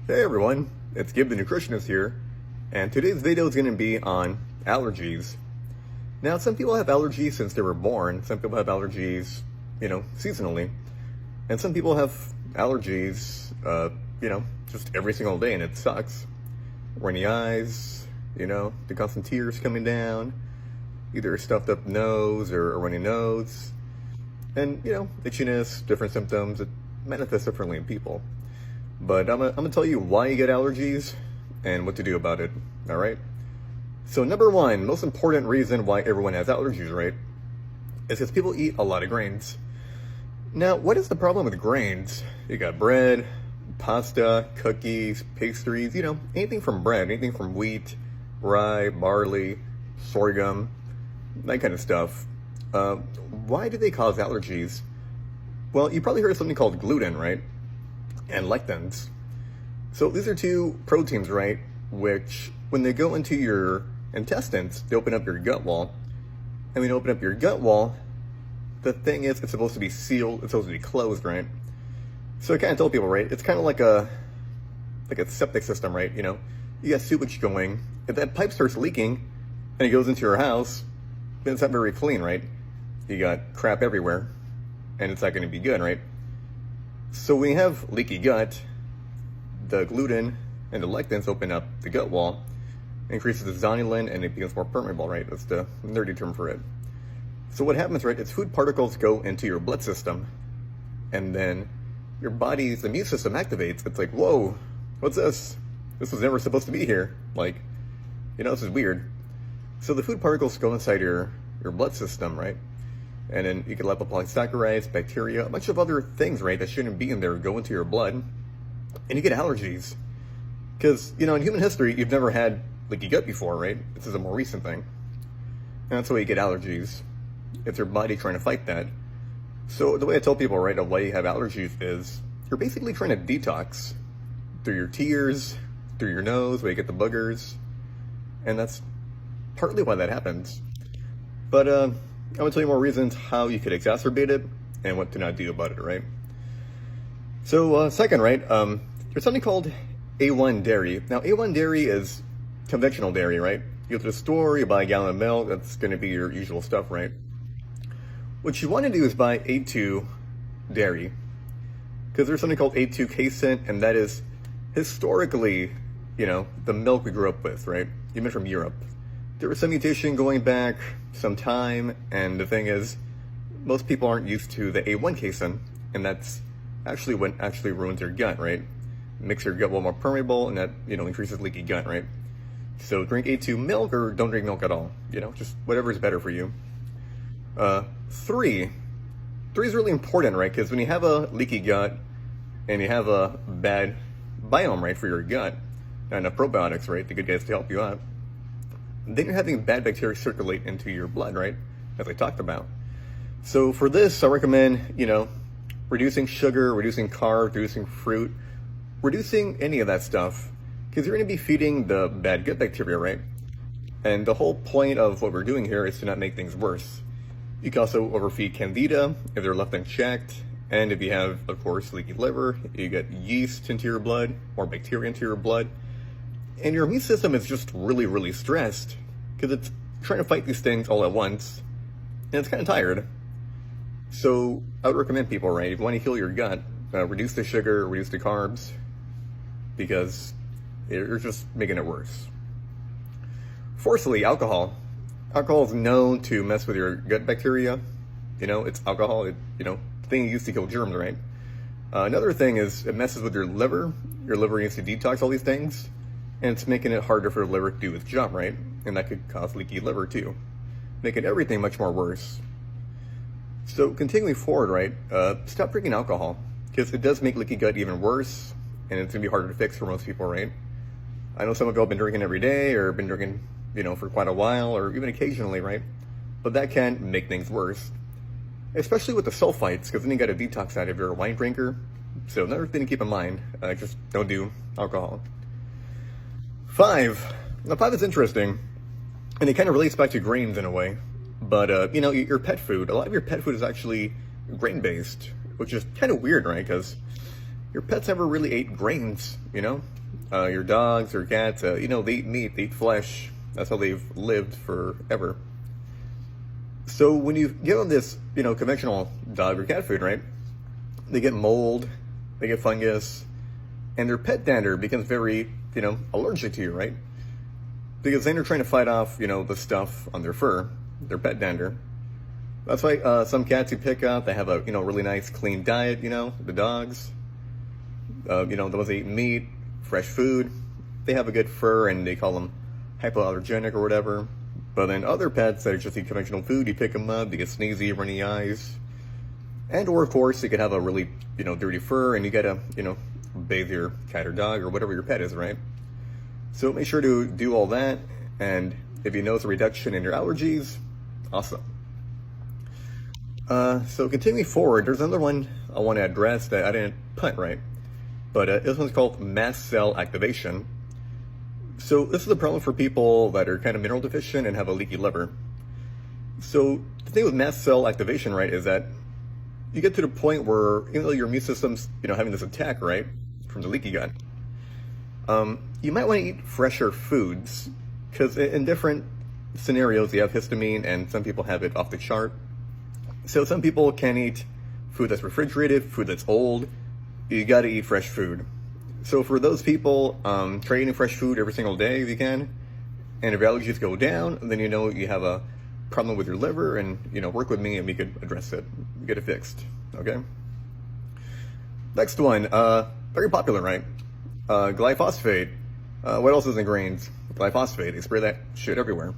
Hey everyone, it's Gib the Nutritionist here, and today's video is going to be on allergies. Now, some people have allergies since they were born, some people have allergies, seasonally, and some people have allergies, just every single day, and it sucks. Runny eyes, the constant tears coming down, either a stuffed up nose or a runny nose, and, itchiness, different symptoms. It manifests differently in people. But I'm gonna tell you why you get allergies and what to do about it, all right? So number one, most important reason why everyone has allergies, right, is because people eat a lot of grains. Now, what is the problem with grains? You got bread, pasta, cookies, pastries, anything from bread, anything from wheat, rye, barley, sorghum, that kind of stuff. Why do they cause allergies? Well, you probably heard of something called gluten, right? And lectins. So these are two proteins, right, which when they go into your intestines, they open up your gut wall. And when you open up your gut wall, the thing is, it's supposed to be sealed, it's supposed to be closed, right? So I kind of tell people, right, it's kind of like a septic system, right? You got sewage going. If that pipe starts leaking and it goes into your house, then it's not very clean, right? You got crap everywhere and it's not going to be good, right? So when you have leaky gut, the gluten and the lectins open up the gut wall, increases the zonulin, and it becomes more permeable, right? That's the nerdy term for it. So what happens, right, is food particles go into your blood system, and then your body's immune system activates. It's like, whoa, what's this? This was never supposed to be here. Like, this is weird. So the food particles go inside your blood system, right? And then you get lipopolysaccharides, bacteria, a bunch of other things, right, that shouldn't be in there go into your blood, and you get allergies. Because, in human history, you've never had leaky gut before, right? This is a more recent thing. And that's why you get allergies. It's your body trying to fight that. So the way I tell people, right, of why you have allergies is you're basically trying to detox through your tears, through your nose, where you get the boogers, and that's partly why that happens. But, I'm going to tell you more reasons how you could exacerbate it and what to not do about it, right? So, second, right, there's something called A1 dairy. Now, A1 dairy is conventional dairy, right? You go to the store, you buy a gallon of milk, that's going to be your usual stuff, right? What you want to do is buy A2 dairy, because there's something called A2 casein, and that is historically, the milk we grew up with, right? Even from Europe. There was some mutation going back some time, and the thing is, most people aren't used to the A1 casein, and that's actually what actually ruins your gut, right? Makes your gut wall more permeable, and that, increases leaky gut, right? So drink A2 milk or don't drink milk at all, just whatever is better for you. Three is really important, right? Because when you have a leaky gut and you have a bad biome, right, for your gut, not enough probiotics, right, the good guys to help you out, then you're having bad bacteria circulate into your blood, right? As I talked about. So for this, I recommend, reducing sugar, reducing carbs, reducing fruit, reducing any of that stuff, because you're going to be feeding the bad gut bacteria, right? And the whole point of what we're doing here is to not make things worse. You can also overfeed candida if they're left unchecked, and if you have, of course, leaky liver, you get yeast into your blood, or bacteria into your blood. And your immune system is just really, really stressed because it's trying to fight these things all at once, and it's kind of tired. So I would recommend people, right, if you want to heal your gut, reduce the sugar, reduce the carbs, because you're just making it worse. Fourthly, alcohol. Alcohol is known to mess with your gut bacteria. It's alcohol, the thing used to kill germs, right? Another thing is it messes with your liver. Your liver needs to detox all these things. And it's making it harder for the liver to do its job, right? And that could cause leaky liver too, making everything much more worse. So continuing forward, right, stop drinking alcohol, because it does make leaky gut even worse, and it's going to be harder to fix for most people, right? I know some of you have been drinking every day, or been drinking, for quite a while, or even occasionally, right? But that can make things worse, especially with the sulfites, because then you got to detox that if you're a wine drinker. So another thing to keep in mind, just don't do alcohol. 5. Now 5 is interesting, and it kind of relates back to grains in a way. But, your pet food, a lot of your pet food is actually grain-based, which is kind of weird, right? Because your pets never really ate grains, you know? Your dogs or cats, you know, they eat meat, they eat flesh. That's how they've lived forever. So when you give them this, you know, conventional dog or cat food, right? They get mold, they get fungus, and their pet dander becomes very, you know, allergic to you, right? Because then they're trying to fight off, you know, the stuff on their fur, their pet dander. That's why some cats you pick up, they have a, you know, really nice clean diet, you know, the dogs. You know, the ones that eat meat, fresh food, they have a good fur and they call them hypoallergenic or whatever. But then other pets that just eat conventional food, you pick them up, they get sneezy, runny eyes. And or of course, they could have a really, you know, dirty fur and you gotta, you know, bathe your cat or dog or whatever your pet is, right? So make sure to do all that. And if you notice a reduction in your allergies, awesome. So continuing forward, there's another one I want to address that I didn't put right. But this one's called mast cell activation. So this is a problem for people that are kind of mineral deficient and have a leaky liver. So the thing with mast cell activation, right, is that you get to the point where even though your immune system's, you know, having this attack, right, from the leaky gut, you might want to eat fresher foods because in different scenarios you have histamine and some people have it off the chart. So some people can eat food that's refrigerated, food that's old. You got to eat fresh food. So for those people, try eating fresh food every single day if you can. And if your allergies go down, then you know you have a problem with your liver, and you know, work with me and we could address it, get it fixed. Okay. Next one, very popular, right? Glyphosate. What else is in grains? Glyphosate. They spray that shit everywhere.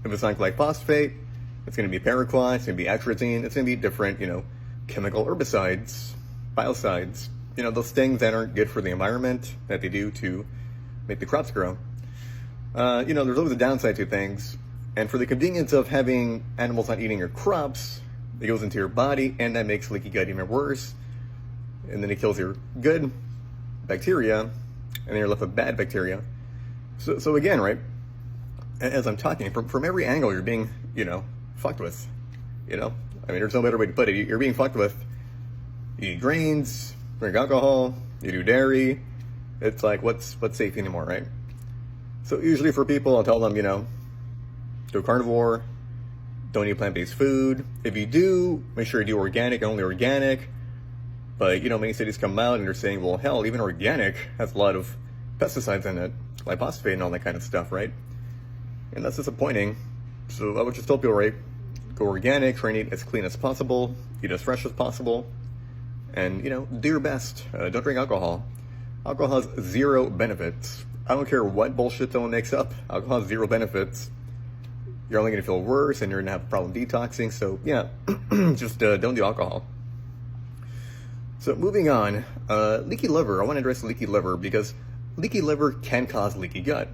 If it's not glyphosate, it's going to be paraquat, it's going to be atrazine, it's going to be different, you know, chemical herbicides, biocides. You know, those things that aren't good for the environment that they do to make the crops grow. You know, there's always a downside to things. And for the convenience of having animals not eating your crops, it goes into your body and that makes leaky gut even worse. And then it kills your good bacteria and then you're left with bad bacteria. So again, right, as I'm talking, from every angle you're being, you know, fucked with. You know, I mean, there's no better way to put it. You're being fucked with. You eat grains, drink alcohol, you do dairy. It's like, what's safe anymore, right? So usually for people, I'll tell them, you know, go carnivore, don't eat plant-based food. If you do, make sure you do organic and only organic. But, you know, many cities come out and they're saying, well, hell, even organic has a lot of pesticides in it, glyphosate and all that kind of stuff, right? And that's disappointing. So I would just tell people, right, go organic, try and eat as clean as possible, eat as fresh as possible. And, you know, do your best. Don't drink alcohol. Alcohol has zero benefits. I don't care what bullshit someone makes up. Alcohol has zero benefits. You're only going to feel worse and you're going to have a problem detoxing. So, yeah, just don't do alcohol. So, moving on. Leaky liver. I want to address leaky liver because leaky liver can cause leaky gut.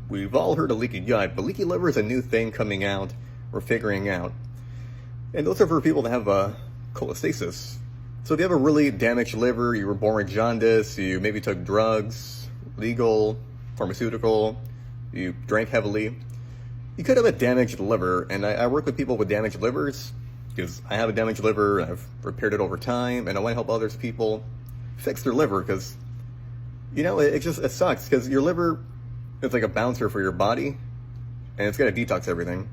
We've all heard of leaky gut, but leaky liver is a new thing coming out. We're figuring out. And those are for people that have cholestasis. So if you have a really damaged liver, you were born with jaundice, you maybe took drugs, legal, pharmaceutical, you drank heavily, you could have a damaged liver. And I work with people with damaged livers because I have a damaged liver and I've repaired it over time and I want to help others people fix their liver because, you know, it sucks because your liver is like a bouncer for your body and it's got to detox everything.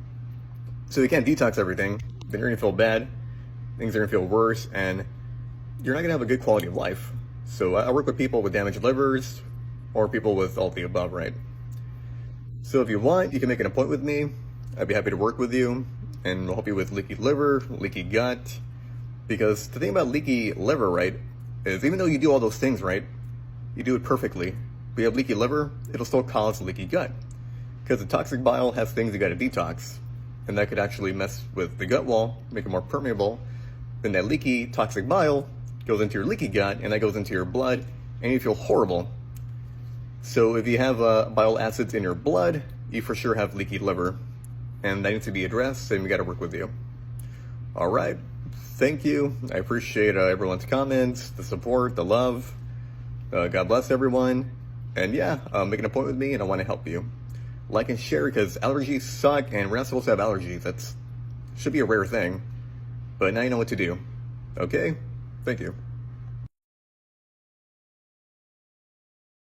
So you can't detox everything, then you're going to feel bad, things are going to feel worse, and you're not going to have a good quality of life. So I work with people with damaged livers or people with all the above, right? So if you want, you can make an appointment with me. I'd be happy to work with you and we'll help you with leaky liver, leaky gut. Because the thing about leaky liver, right, is even though you do all those things, right, you do it perfectly. But you have leaky liver, it'll still cause leaky gut. Because the toxic bile has things you got to detox. And that could actually mess with the gut wall, make it more permeable. Then that leaky toxic bile goes into your leaky gut and that goes into your blood and you feel horrible. So if you have bile acids in your blood, you for sure have leaky liver and that needs to be addressed and we got to work with you. All right. Thank you. I appreciate everyone's comments, the support, the love. God bless everyone. And yeah, make an appointment with me and I want to help you. Like and share because allergies suck and we're not supposed to have allergies. That should be a rare thing. But now you know what to do. Okay? Thank you.